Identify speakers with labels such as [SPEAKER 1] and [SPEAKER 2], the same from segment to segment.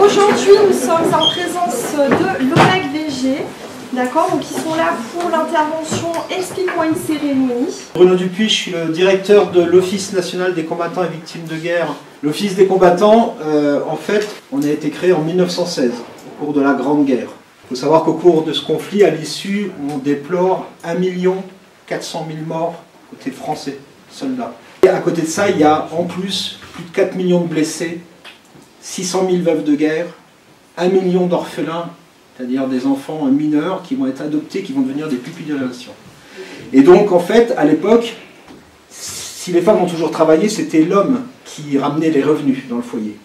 [SPEAKER 1] aujourd'hui, nous sommes en présence de l'ONAC-VG, d'accord, donc ils sont là pour l'intervention Explique-moi une cérémonie.
[SPEAKER 2] Bruno Dupuis, je suis le directeur de l'Office national des combattants et victimes de guerre. L'Office des combattants, en fait, on a été créé en 1916, au cours de la Grande Guerre. Il faut savoir qu'au cours de ce conflit, à l'issue, on déplore 1 400 000 morts côté français, soldats. Et à côté de ça, il y a en plus de 4 millions de blessés, 600 000 veuves de guerre, 1 million d'orphelins, c'est-à-dire des enfants mineurs qui vont être adoptés, qui vont devenir des pupilles de la nation. Et donc, en fait, à l'époque, si les femmes ont toujours travaillé, c'était l'homme qui ramenait les revenus dans le foyer.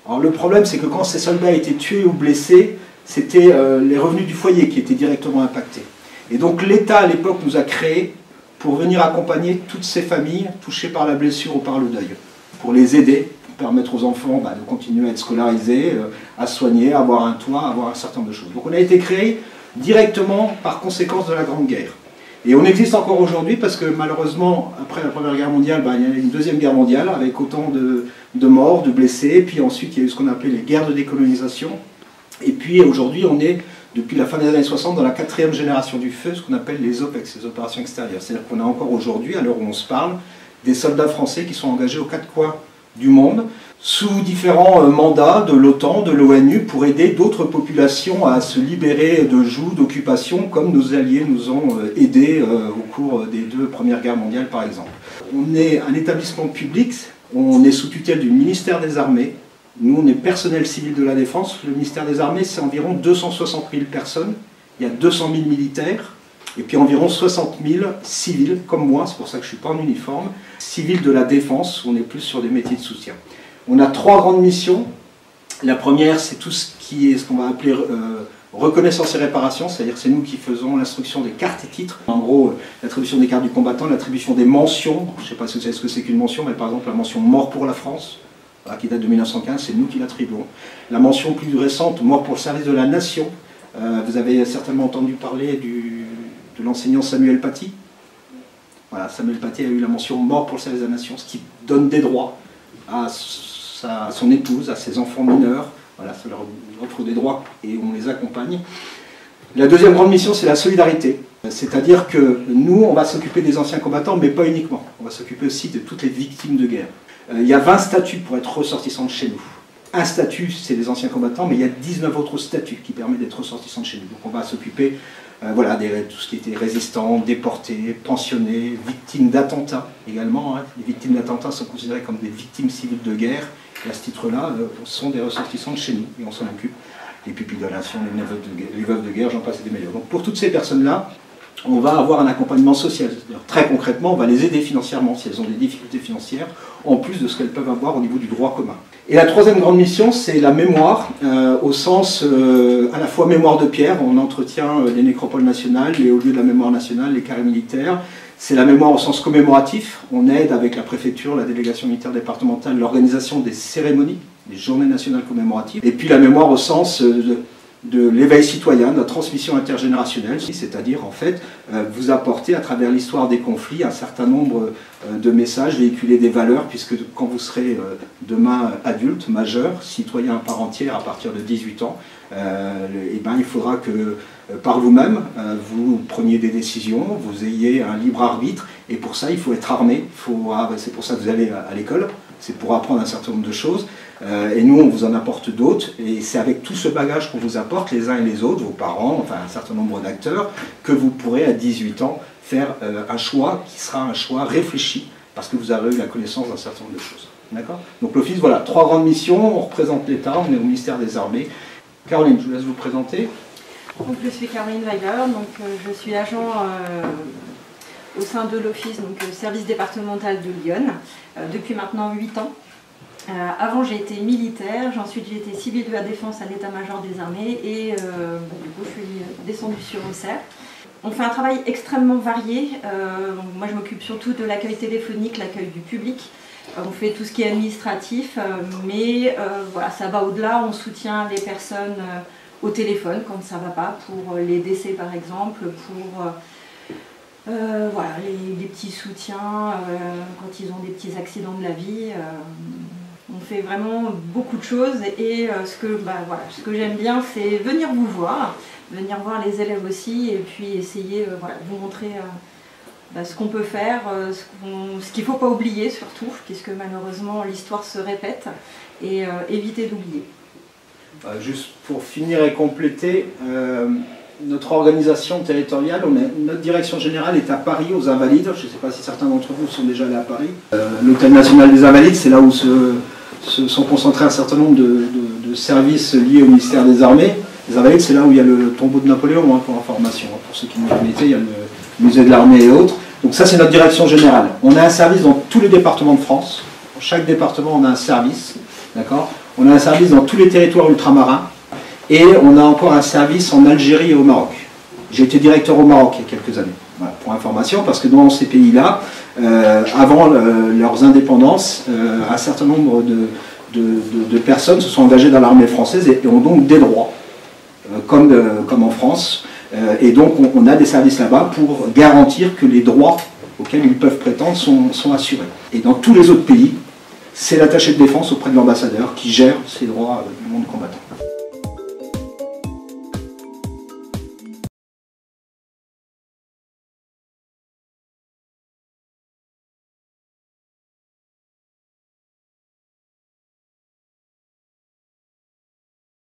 [SPEAKER 2] Alors le problème, c'est que quand ces soldats étaient tués ou blessés, c'était les revenus du foyer qui étaient directement impactés. Et donc l'État, à l'époque, nous a créés pour venir accompagner toutes ces familles touchées par la blessure ou par le deuil, pour les aider, pour permettre aux enfants de continuer à être scolarisés, à se soigner, à avoir un toit, à avoir un certain nombre de choses. Donc on a été créé directement par conséquence de la Grande Guerre. Et on existe encore aujourd'hui parce que malheureusement, après la Première Guerre mondiale, il y a eu une Deuxième Guerre mondiale avec autant de morts, de blessés, puis ensuite il y a eu ce qu'on appelait les guerres de décolonisation. Et puis aujourd'hui, on est, depuis la fin des années 60, dans la 4e génération du feu, ce qu'on appelle les OPEX, les opérations extérieures. C'est-à-dire qu'on a encore aujourd'hui, à l'heure où on se parle, des soldats français qui sont engagés aux 4 coins du monde, sous différents mandats de l'OTAN, de l'ONU, pour aider d'autres populations à se libérer de jougs, d'occupations, comme nos alliés nous ont aidés au cours des 2 premières guerres mondiales, par exemple. On est un établissement public, on est sous tutelle du ministère des Armées. Nous, on est personnel civil de la Défense. Le ministère des Armées, c'est environ 260 000 personnes. Il y a 200 000 militaires. Et puis environ 60 000 civils, comme moi, c'est pour ça que je ne suis pas en uniforme, civils de la défense, on est plus sur des métiers de soutien. On a 3 grandes missions. La première, c'est tout ce qui est ce qu'on va appeler reconnaissance et réparation, c'est-à-dire c'est nous qui faisons l'instruction des cartes et titres. En gros, l'attribution des cartes du combattant, l'attribution des mentions. Je ne sais pas si vous savez ce que c'est qu'une mention, mais par exemple la mention mort pour la France, qui date de 1915, c'est nous qui l'attribuons. La mention plus récente, mort pour le service de la nation. Vous avez certainement entendu parler de l'enseignant Samuel Paty. Voilà, Samuel Paty a eu la mention mort pour le service de la nation, ce qui donne des droits à son épouse, à ses enfants mineurs. Voilà, ça leur offre des droits et on les accompagne. La deuxième grande mission, c'est la solidarité. C'est-à-dire que nous, on va s'occuper des anciens combattants, mais pas uniquement. On va s'occuper aussi de toutes les victimes de guerre. Il y a 20 statuts pour être ressortissant de chez nous. Un statut, c'est les anciens combattants, mais il y a 19 autres statuts qui permettent d'être ressortissant de chez nous. Donc on va s'occuper voilà, tout ce qui était résistants, déportés, pensionnés, victimes d'attentats également. Les victimes d'attentats sont considérées comme des victimes civiles de guerre. Et à ce titre-là, sont des ressortissants de chez nous. Et on s'en occupe. Les pupilles de la nation, les veuves de guerre, j'en passe et des meilleurs. Donc pour toutes ces personnes-là, on va avoir un accompagnement social. Très concrètement, on va les aider financièrement si elles ont des difficultés financières, en plus de ce qu'elles peuvent avoir au niveau du droit commun. Et la troisième grande mission, c'est la mémoire, au sens à la fois mémoire de pierre, on entretient les nécropoles nationales, les hauts lieux de la mémoire nationale, les carrés militaires. C'est la mémoire au sens commémoratif, on aide avec la préfecture, la délégation militaire départementale, l'organisation des cérémonies, des journées nationales commémoratives. Et puis la mémoire au sens de l'éveil citoyen, de la transmission intergénérationnelle, c'est-à-dire en fait vous apporter à travers l'histoire des conflits un certain nombre de messages, véhiculer des valeurs, puisque quand vous serez demain adulte, majeur, citoyen à part entière à partir de 18 ans, il faudra que par vous-même vous preniez des décisions, vous ayez un libre arbitre, et pour ça il faut être armé, c'est pour ça que vous allez à l'école, c'est pour apprendre un certain nombre de choses. Et nous, on vous en apporte d'autres, et c'est avec tout ce bagage qu'on vous apporte, les uns et les autres, vos parents, enfin un certain nombre d'acteurs, que vous pourrez à 18 ans faire un choix qui sera un choix réfléchi, parce que vous avez eu la connaissance d'un certain nombre de choses. D'accord ? Donc l'Office, voilà, 3 grandes missions, on représente l'État, on est au ministère des Armées. Caroline, je vous laisse vous présenter.
[SPEAKER 3] Donc, je suis Caroline Weiler, donc je suis agent au sein de l'Office, donc service départemental de Lyon, depuis maintenant 8 ans. Avant j'ai été militaire, ensuite j'ai été civile de la défense à l'état-major des armées et du coup je suis descendue sur Auxerre. On fait un travail extrêmement varié, moi je m'occupe surtout de l'accueil téléphonique, l'accueil du public. On fait tout ce qui est administratif, mais voilà, ça va au-delà, on soutient les personnes au téléphone quand ça ne va pas, pour les décès par exemple, pour voilà, les petits soutiens quand ils ont des petits accidents de la vie. On fait vraiment beaucoup de choses et ce que j'aime bien, c'est venir vous voir, venir voir les élèves aussi et puis essayer de vous montrer ce qu'on peut faire, ce qu'il ne faut pas oublier surtout, puisque malheureusement l'histoire se répète, et éviter d'oublier.
[SPEAKER 2] Juste pour finir et compléter, notre organisation territoriale, notre direction générale est à Paris, aux Invalides. Je ne sais pas si certains d'entre vous sont déjà allés à Paris. L'Hôtel National des Invalides, c'est là où se sont concentrés un certain nombre de services liés au ministère des Armées. Les Invalides, c'est là où il y a le tombeau de Napoléon, pour information. Pour ceux qui n'ont jamais été, il y a le musée de l'armée et autres. Donc ça, c'est notre direction générale. On a un service dans tous les départements de France. Dans chaque département, on a un service. D'accord ? On a un service dans tous les territoires ultramarins. Et on a encore un service en Algérie et au Maroc. J'ai été directeur au Maroc il y a quelques années. Voilà, pour information, parce que dans ces pays-là, avant leurs indépendances, un certain nombre de personnes se sont engagées dans l'armée française et ont donc des droits, comme en France. Et donc on a des services là-bas pour garantir que les droits auxquels ils peuvent prétendre sont assurés. Et dans tous les autres pays, c'est l'attaché de défense auprès de l'ambassadeur qui gère ces droits du monde combattant.